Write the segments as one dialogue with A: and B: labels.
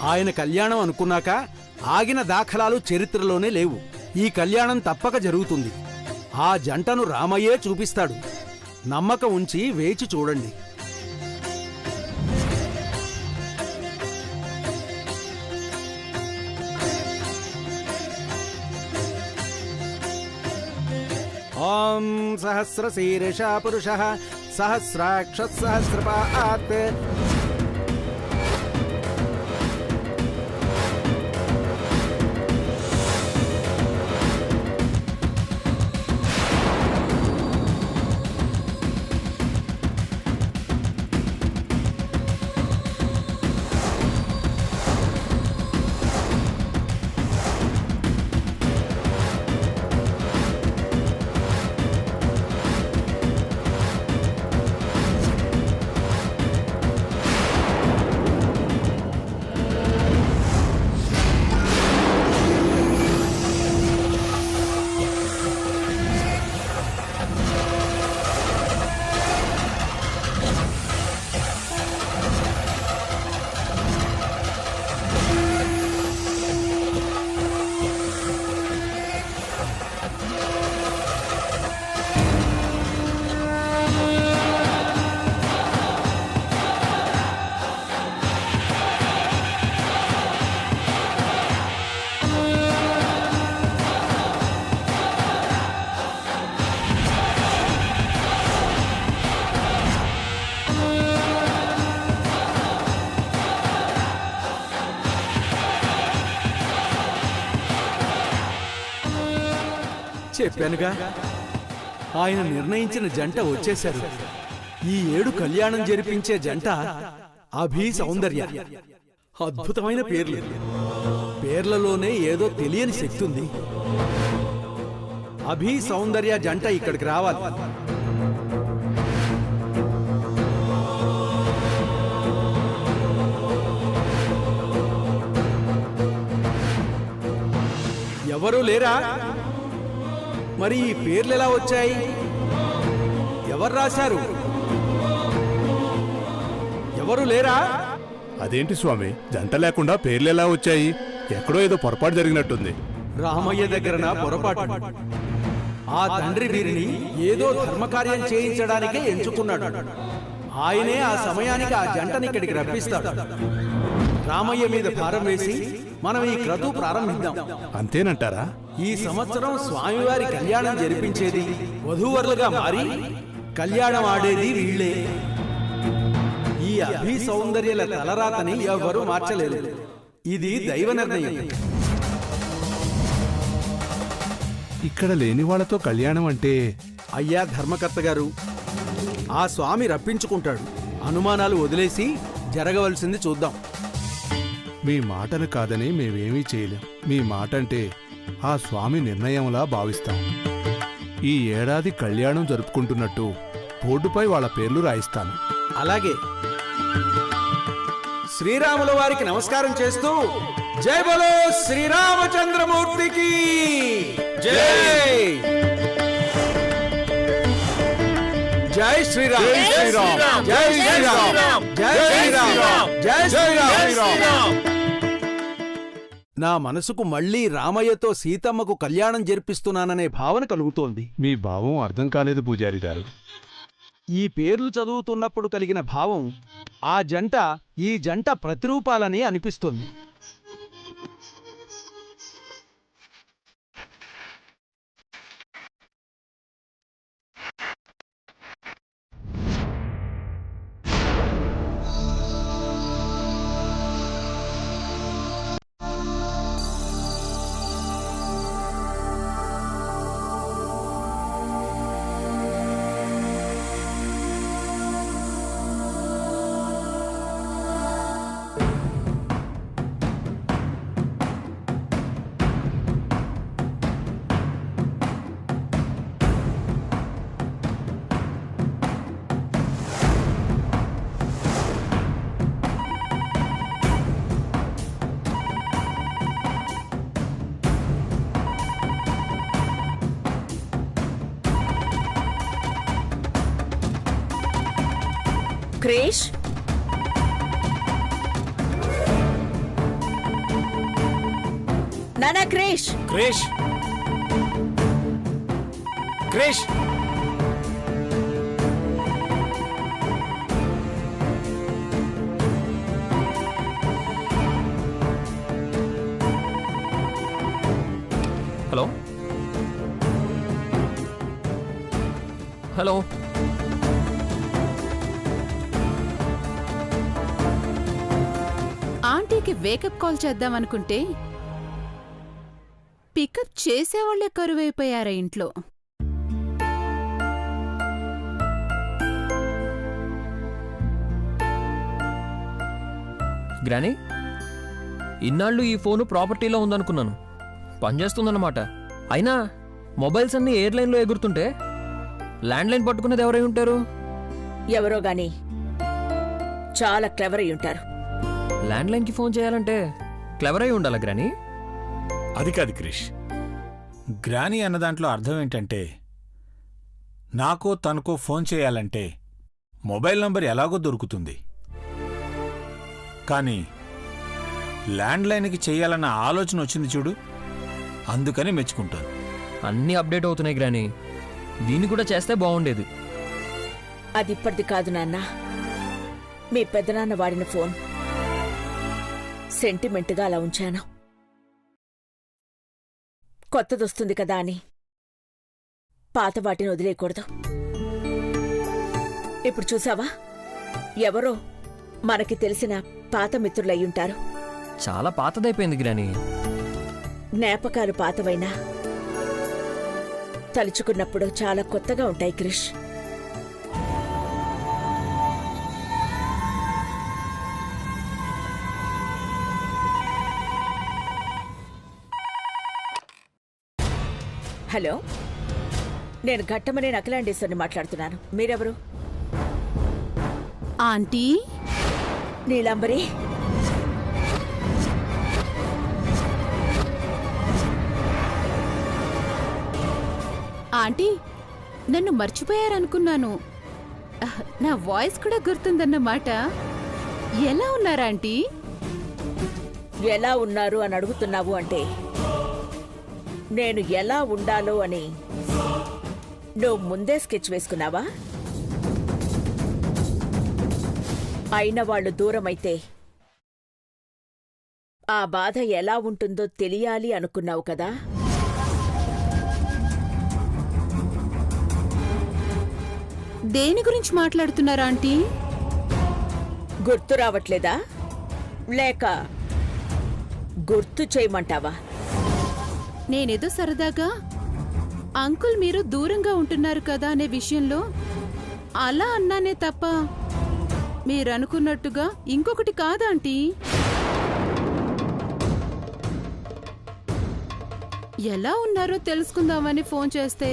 A: ఆయన కళ్యాణం అనుకున్నాక ఆగిన దాఖలాలు చరిత్రలోనే లేవు. ఈ కళ్యాణం తప్పక జరుగుతుంది. ఆ జంటను రామయ్యే చూపిస్తాడు. నమ్మకం ఉంచి వేచి చూడండి. ఓం సహస్రశీర్ష పురుషః సహస్రాక్ష సహస్రపాత్. చెప్పానుగా, ఆయన నిర్ణయించిన జంట వచ్చేశారు. ఈ ఏడు కళ్యాణం జరిపించే జంట అభి సౌందర్య. అద్భుతమైన పేర్లు. పేర్లలోనే ఏదో తెలియని శక్తి ఉంది. అభి సౌందర్య జంట ఇక్కడికి రావాలి. ఎవరూ లేరా? మరి ఈ పేర్లు ఎలా వచ్చాయి? ఎవరు రాశారు? ఎవరు లేరా?
B: అదేంటి స్వామి, జంట లేకుండా పేర్లు ఎలా వచ్చాయి? ఎక్కడో ఏదో పొరపాటు జరిగినట్టుంది.
A: రామయ్య దగ్గర పొరపాటు. ఆ తండ్రి వీరిని ఏదో ధర్మకార్యం చేయించడానికే ఎంచుకున్నాడు. ఆయనే ఆ సమయానికి ఆ జంటని ఇక్కడికి రప్పిస్తాడు. రామయ్య మీద భారం వేసి మనం ఈ క్రతువు ప్రారంభిద్దాం.
B: అంతేనంటారా?
A: ఈ సంవత్సరం స్వామివారి కళ్యాణం జరిపించేది, వధూవరులుగా మారి కళ్యాణం ఆడేది వీళ్లే. ఈ అభి సౌందర్యాల తలరాతని ఎవరూ మార్చలేరు. ఇది దైవ నిర్ణయం.
B: ఇక్కడ లేని వాళ్లతో కళ్యాణం అంటే?
A: అయ్యా ధర్మకర్త గారు, ఆ స్వామి రప్పించుకుంటాడు. అనుమానాలు వదిలేసి జరగవలసింది చూద్దాం.
B: మీ మాటను కాదని మేమేమీ చేయలేం. మీ మాట అంటే ఆ స్వామి నిర్ణయంలా భావిస్తాం. ఈ ఏడాది కళ్యాణం జరుపుకుంటున్నట్టు బోర్డుపై వాళ్ళ పేర్లు రాయిస్తాను.
A: అలాగే. శ్రీరాముల వారికి నమస్కారం చేస్తూ జై బలో శ్రీరామచంద్రమూర్తికి జై. జై శ్రీరామ్. జై శ్రీరామ్. జై శ్రీరామ్. జై శ్రీరామ్. జై శ్రీరామ్. నా మనసుకు మళ్లీ రామయ్యతో సీతమ్మకు కళ్యాణం జరిపిస్తున్నాననే భావన కలుగుతోంది.
B: మీ భావం అర్థం కాలేదు పూజారి గారు.
A: ఈ పేర్లు చదువుతున్నప్పుడు కలిగిన భావం ఆ జంట ఈ జంట ప్రతిరూపాలని అనిపిస్తుంది.
C: క్రేష్, నానా క్రిష్!
D: క్రిష్! క్రిష్!
E: హలో హలో
F: ఆంటీకి వేకప్ కాల్ చేద్దామనుకుంటే పికప్ చేసేవాళ్లే కరువైపోయారా ఇంట్లో.
E: గ్రానీ, ఇన్నాళ్ళు ఈ ఫోను ప్రాపర్టీలో ఉందనుకున్నాను. పనిచేస్తుందన్నమాట. అయినా మొబైల్స్ అన్నీ ఎయిర్లైన్లో ఎగురుతుంటే ల్యాండ్లైన్ పట్టుకునేది ఎవరై ఉంటారు?
C: ఎవరో గాని చాలా క్లెవర్ అయి ఉంటారు.
E: ల్యాండ్లైన్కి ఫోన్ చేయాలంటే క్లెవర్ అయి ఉండాలా గ్రానీ?
D: అది కాదు క్రిష్. గ్రానీ అన్న దాంట్లో అర్థం ఏంటంటే, నాకో తనకో ఫోన్ చేయాలంటే మొబైల్ నంబర్ ఎలాగో దొరుకుతుంది, కానీ ల్యాండ్లైన్కి చెయ్యాలన్న ఆలోచన వచ్చింది చూడు, అందుకని మెచ్చుకుంటాను.
E: అన్నీ అప్డేట్ అవుతున్నాయి గ్రానీ. దీన్ని కూడా చేస్తే బాగుండేది.
C: అది ఇప్పటిది కాదు నాన్న. మీ పెద్దనాన్న వాడిన ఫోన్ సెంటిమెంట్గా అలా ఉంచాను. కొత్తదొస్తుంది కదా అని పాత వాటిని వదిలేయకూడదు. ఇప్పుడు చూసావా, ఎవరో మనకి తెలిసిన పాత మిత్రులయ్యుంటారు.
E: చాలా పాతదైపోయింది గ్రానీ.
C: జ్ఞాపకాలు పాతవైనా తలుచుకున్నప్పుడు చాలా కొత్తగా ఉంటాయి క్రిష్. హలో, నేను ఘట్టమనే అఖిలాండేశ్వరిని మాట్లాడుతున్నాను. మీరెవరు?
F: ఆంటీ,
C: నీలాంబరి.
F: ఆంటీ, నన్ను మర్చిపోయారనుకున్నాను. నా వాయిస్ కూడా గుర్తుందన్నమాట. ఎలా ఉన్నారా ఆంటీ?
C: ఎలా ఉన్నారు అని అడుగుతున్నావు అంటే, నేను ఎలా ఉండాలో అని నువ్వు ముందే స్కెచ్ వేసుకున్నావా? అయిన వాళ్ళు దూరమైతే ఆ బాధ ఎలా ఉంటుందో తెలియాలి అనుకున్నావు కదా.
F: దేని గురించి మాట్లాడుతున్నారా ఆంటీ?
C: గుర్తు రావట్లేదా, లేక గుర్తు చేయమంటావా?
F: నేనేదో సరదాగా అంకుల్ మీరు దూరంగా ఉంటున్నారు కదా అనే విషయంలో అలా అన్నానే తప్ప మీరనుకున్నట్టుగా ఇంకొకటి కాదాంటీ. ఎలా ఉన్నారో తెలుసుకుందామని ఫోన్ చేస్తే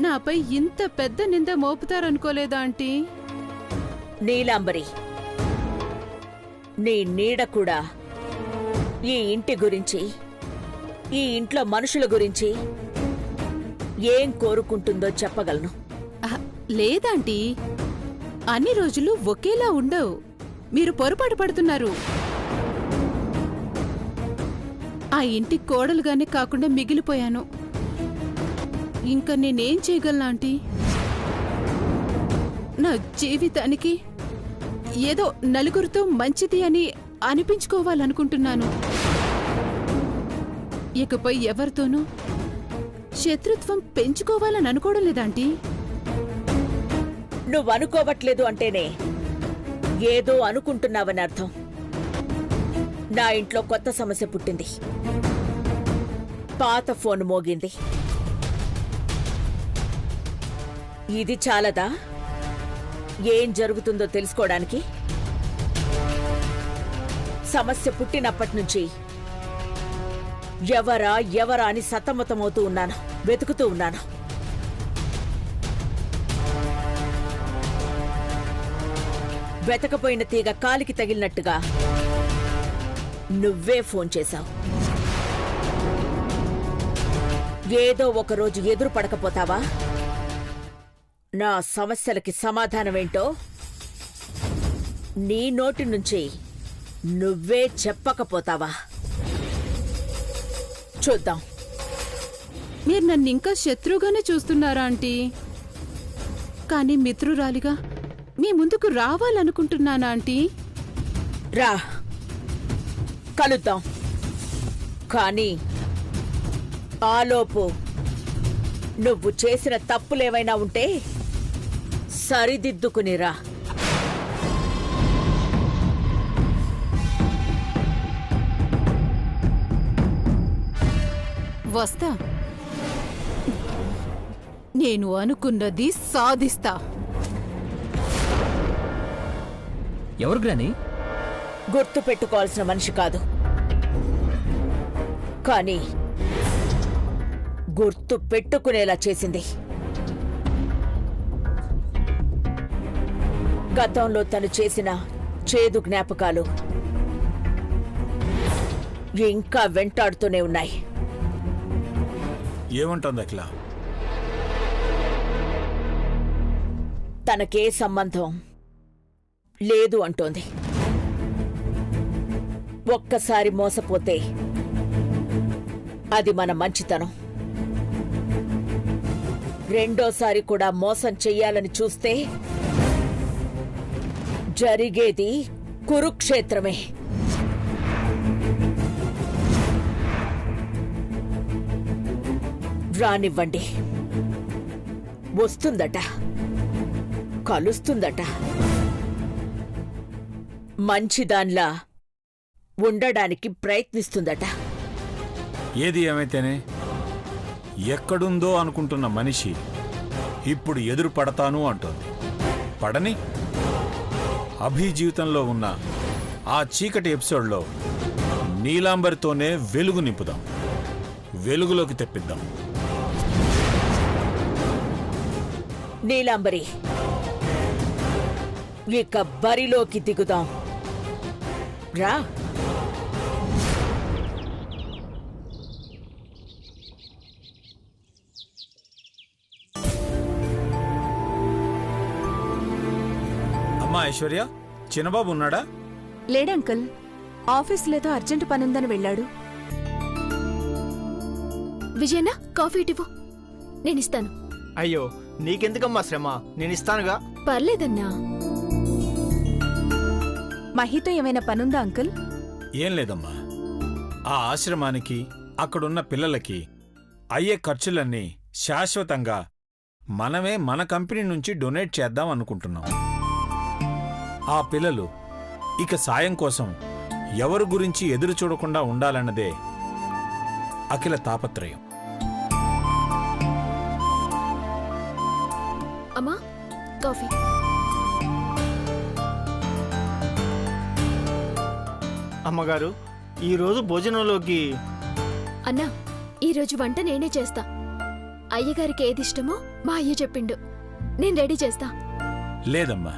F: నాపై ఇంత పెద్ద నింద మోపుతారనుకోలేదా ఆంటీ?
C: నీలాంబరి, నీ నీడ కూడా ఈ ఇంటి గురించి, ఈ ఇంట్లో మనుషుల గురించి ఏం కోరుకుంటుందో చెప్పగలను.
F: లేదాంటీ, అన్ని రోజులు ఒకేలా ఉండవు. మీరు పొరపాటు పడుతున్నారు. ఆ ఇంటి కోడలుగానే కాకుండా మిగిలిపోయాను. ఇంకా నేనేం చేయగలను ఆంటీ? నా జీవితానికి ఏదో నలుగురితో మంచిది అని అనిపించుకోవాలనుకుంటున్నాను. ఇకపై ఎవరితోనూ శత్రుత్వం పెంచుకోవాలని అనుకోవడం లేదాంటీ.
C: నువ్వనుకోవట్లేదు అంటేనే ఏదో అనుకుంటున్నావని అర్థం. నా ఇంట్లో కొత్త సమస్య పుట్టింది. పాత ఫోన్ మోగింది. ఇది చాలదా ఏం జరుగుతుందో తెలుసుకోవడానికి? సమస్య పుట్టినప్పటి నుంచి ఎవరా అని సతమతమవుతూ ఉన్నాను, వెతుకుతూ ఉన్నాను. వెతకపోయిన తీగ కాలికి తగిలినట్టుగా నువ్వే ఫోన్ చేశావు. ఏదో ఒకరోజు ఎదురు పడకపోతావా? నా సమస్యలకి సమాధానమేంటో నీ నోటి నుంచి నువ్వే చెప్పకపోతావా? చూద్దాం.
F: మీరు నన్ను ఇంకా శత్రువుగానే చూస్తున్నారా ఆంటీ? కానీ మిత్రురాలిగా మీ ముందుకు రావాలనుకుంటున్నానా ఆంటీ?
C: రా, కలుద్దాం. కానీ ఆలోపు నువ్వు చేసిన తప్పులేవైనా ఉంటే సరిదిద్దుకునిరా.
F: వస్తా. నేను అనుకున్నది సాధిస్తా.
E: ఎవరు గ్రాని?
C: గుర్తు పెట్టుకోవాల్సిన మనిషి కాదు, కానీ గుర్తు పెట్టుకునేలా చేసింది. గతంలో తను చేసిన చేదు జ్ఞాపకాలు ఇంకా వెంటాడుతూనే ఉన్నాయి.
D: ఏమంటోంది అఖిల?
C: తనకే సంబంధం లేదు అంటోంది. ఒక్కసారి మోసపోతే అది మన మంచితనం. రెండోసారి కూడా మోసం చెయ్యాలని చూస్తే జరిగేది కురుక్షేత్రమే. రానివ్వండి. వస్తుందట, కలుస్తుందట, మంచిదాన్లా ఉండడానికి ప్రయత్నిస్తుందట.
D: ఏది ఏమైతేనే ఎక్కడుందో అనుకుంటున్న మనిషి ఇప్పుడు ఎదురు పడతాను అంటోంది. పడని. అభి జీవితంలో ఉన్న ఆ చీకటి ఎపిసోడ్లో నీలాంబరితోనే వెలుగు నింపుదాం, వెలుగులోకి తెప్పిద్దాం.
C: నీలాంబరి, ఇక బరిలోకి దిగుదాం. రా.
D: అమ్మా ఐశ్వర్య, చిన్నబాబు ఉన్నాడా?
G: లేడంకల్, ఆఫీస్లేదో అర్జెంటు పనుందని వెళ్ళాడు.
H: విజయన్న, కాఫీ ఇవ్వు, నేనిస్తాను.
I: అయ్యో, నీకెందుకమ్మా శ్రమ, నేనిస్తానుగా.
H: పర్లేదన్నా.
G: మహితో ఏమైనా పనుందా అంకుల్?
D: ఏం లేదమ్మా, ఆ ఆశ్రమానికి అక్కడున్న పిల్లలకి అయ్యే ఖర్చులన్నీ శాశ్వతంగా మనమే మన కంపెనీ నుంచి డొనేట్ చేద్దాం అనుకుంటున్నాం. ఆ పిల్లలు ఇక సాయం కోసం ఎవరి గురించి ఎదురు చూడకుండా ఉండాలన్నదే అఖిల తాపత్రయం.
H: అమ్మా, కాఫీ.
I: అమ్మగారు, ఈరోజు భోజనంలోకి
H: అన్నా, ఈరోజు వంట నేనే చేస్తా. అయ్యగారికి ఏదిష్టమో మా అయ్య చెప్పిండు, నేను రెడీ చేస్తా.
D: లేదమ్మా,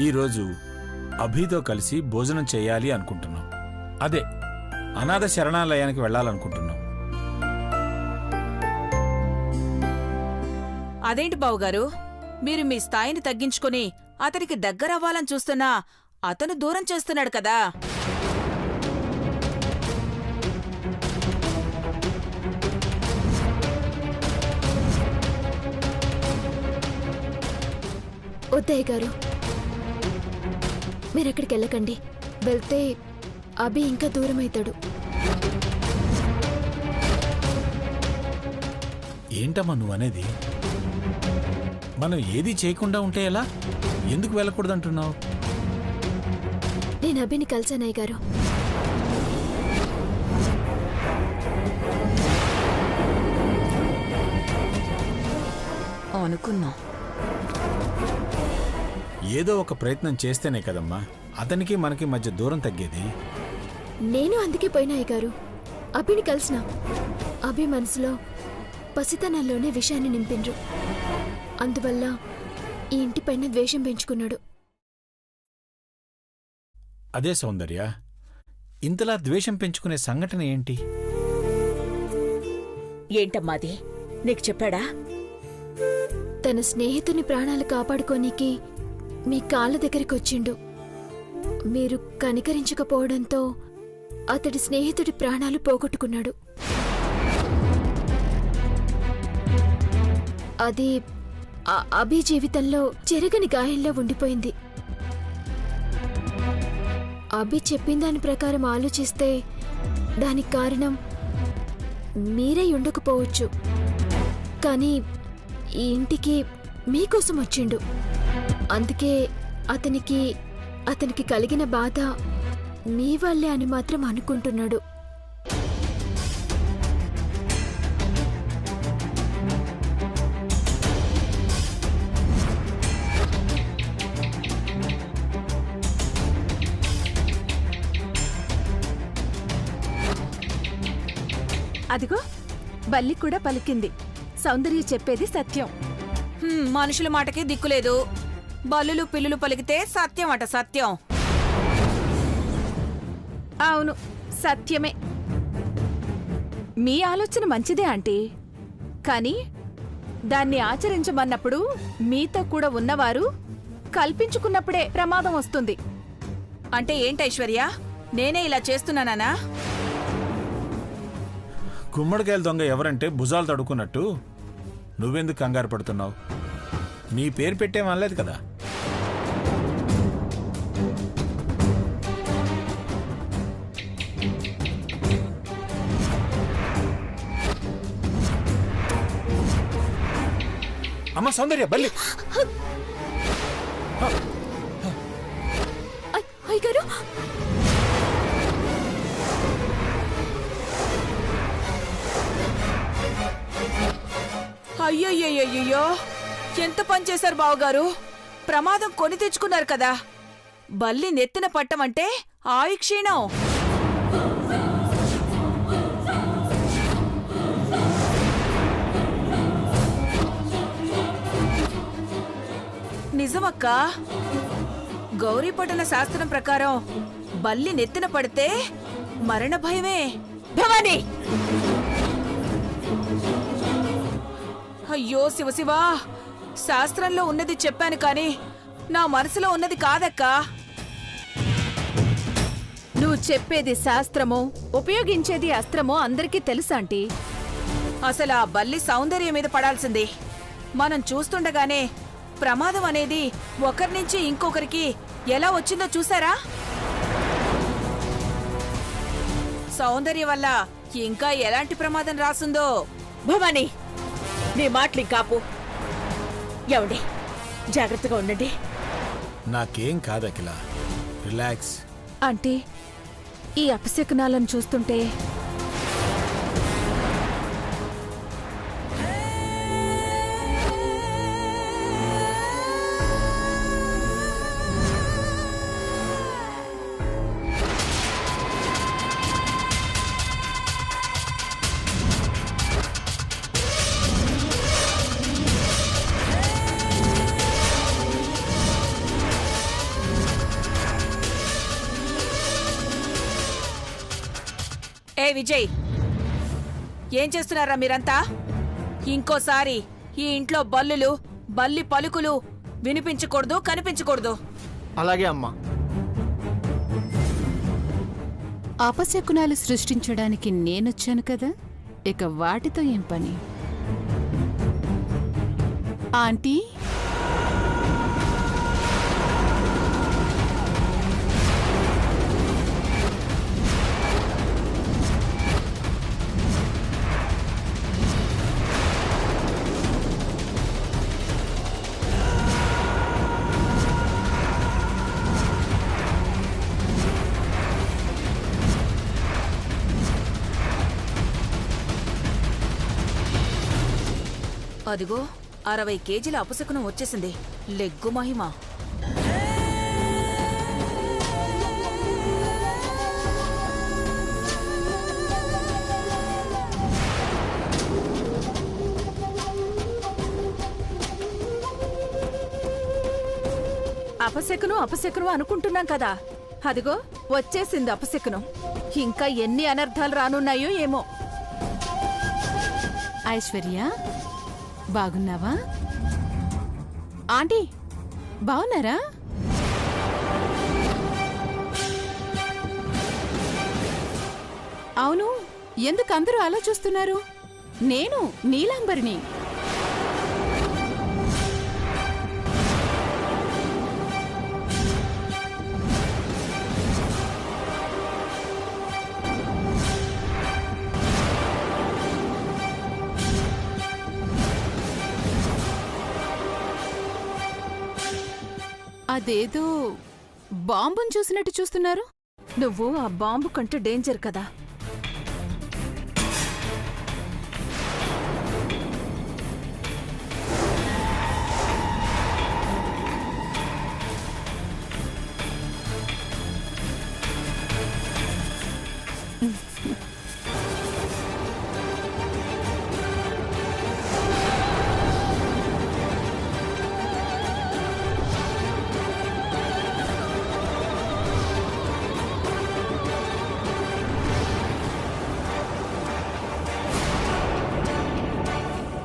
D: ఈరోజు అభితో కలిసి భోజనం చేయాలి అనుకుంటున్నాం. అదే అనాథ శరణాలయానికి వెళ్ళాలనుకుంటున్నాం.
J: అదేంటి బావుగారు, మీరు మీ స్థాయిని తగ్గించుకుని అతనికి దగ్గరవ్వాలని చూస్తున్నా అతను దూరం చేస్తున్నాడు కదా.
H: వద్దయ్య గారు, మీరెక్కడికి వెళ్ళకండి. వెళ్తే అభి ఇంకా దూరం అవుతాడు.
D: ఏంటమ్మా నువ్వనేది? మనం ఏదీ చేయకుండా ఉంటే ఎలా? ఎందుకు వెళ్ళకూడదంటున్నావు?
H: నేను అభిని కలిసానయ్య గారు.
J: అనుకున్నా.
D: ఏదో ఒక ప్రయత్నం చేస్తేనే కదమ్మా అతనికి మనకి మధ్య దూరం తగ్గేది.
H: నేను అందుకే పోయినాయ్య గారు. అభిని కలిసిన. అభి మనసులో పసితనంలోనే విషయాన్ని నింపిండ్రు. అందువల్ల ఈ ఇంటిపైన ద్వేషం పెంచుకున్నాడు.
D: అదే సౌందర్య, ఇంతలా ద్వేషం పెంచుకునే సంఘటన ఏంటి?
C: ఏంటమ్మాది, నీకు చెప్పాడా?
H: తన స్నేహితుని ప్రాణాలు కాపాడుకోనీకి మీ కాళ్ళ దగ్గరికి వచ్చిండు. మీరు కనికరించకపోవడంతో అతడి స్నేహితుడి ప్రాణాలు పోగొట్టుకున్నాడు. అది అభి జీవితంలో చెరగని గాయంలో ఉండిపోయింది. అభి చెప్పిన దాని ప్రకారం ఆలోచిస్తే దానికి కారణం మీరే ఉండకపోవచ్చు. కానీ ఈ ఇంటికి మీకోసం వచ్చిండు. అందుకే అతనికి కలిగిన బాధ మీ వల్లే అని మాత్రం అనుకుంటున్నాడు.
G: అదిగో బల్లి కూడా పలికింది. సౌందర్య చెప్పేది సత్యం.
J: మనుషుల మాటకి దిక్కులేదు. బల్లులు పిల్లులు పలికితే సత్యం అట సత్యం.
G: అవును, సత్యమే. మీ ఆలోచన మంచిదే ఆంటీ. కానీ దాన్ని ఆచరించమన్నప్పుడు మీతో కూడా ఉన్నవారు కల్పించుకున్నప్పుడే ప్రమాదం వస్తుంది.
J: అంటే ఏంటి ఐశ్వర్య, నేనే ఇలా చేస్తున్నానా?
D: గుమ్మడికాయల దొంగ ఎవరంటే భుజాలు తడుకున్నట్టు నువ్వెందుకు కంగారు పడుతున్నావు? నీ పేరు పెట్టేమనలేదు కదా. అమ్మ సౌందర్య, బల్లి.
H: అయ్యగారు,
J: అయ్యయ్యో, ఎంత పని చేశారు బావగారు. ప్రమాదం కొని తెచ్చుకున్నారు కదా. బల్లి నెత్తిన పట్టమంటే ఆయుక్షీణం. నిజమక్క, గౌరీపట్టణ శాస్త్రం ప్రకారం బల్లి నెత్తిన పడితే మరణ భయమే. భవానీ! అయ్యో శివశివా, శాస్త్రంలో ఉన్నది చెప్పాను కాని నా మనసులో ఉన్నది కాదక్కా.
G: నువ్వు చెప్పేది శాస్త్రమో ఉపయోగించేది అస్త్రమో అందరికీ తెలుసాంటీ.
J: అసలు ఆ బల్లి సౌందర్యం మీద పడాల్సింది. మనం చూస్తుండగానే ప్రమాదం అనేది ఒకరి నుంచి ఇంకొకరికి ఎలా వచ్చిందో చూసారా? సౌందర్య వల్ల ఇంకా ఎలాంటి ప్రమాదం రాసుందో.
C: భవానీ, నీ మాటలు కాపు. ఎవండి, జాగ్రత్తగా ఉండండి.
D: నాకేం కాదు అఖిల, రిలాక్స్.
G: అంటే ఈ అపశకునాలను చూస్తుంటే
J: ఏ విజయ్, ఏం చేస్తున్నారా మీరంతా? ఇంకోసారి ఈ ఇంట్లో బల్లులు, బల్లి పలుకులు వినిపించకూడదు, కనిపించకూడదు.
I: అలాగే అమ్మా.
F: అపశకునాలు సృష్టించడానికి నేనొచ్చాను కదా, ఇక వాటితో ఏం పని? ఆంటీ,
J: అదిగో 60 కేజీల అపశకునం వచ్చేసింది. లెగ్గు మహిమ.
G: అపశకునం అనుకుంటున్నాం కదా, అదిగో వచ్చేసింది అపశకునం. ఇంకా ఎన్ని అనర్థాలు రానున్నాయో ఏమో.
F: ఐశ్వర్య, బాగున్నావా? ఆంటీ, బాగున్నారా? అవును, ఎందుకు అందరూ అలా చూస్తున్నారు? నేను నీలాంబరిని. అదేదో బాంబుని చూసినట్టు చూస్తున్నారు.
G: నువ్వు ఆ బాంబు కంటే డేంజర్ కదా.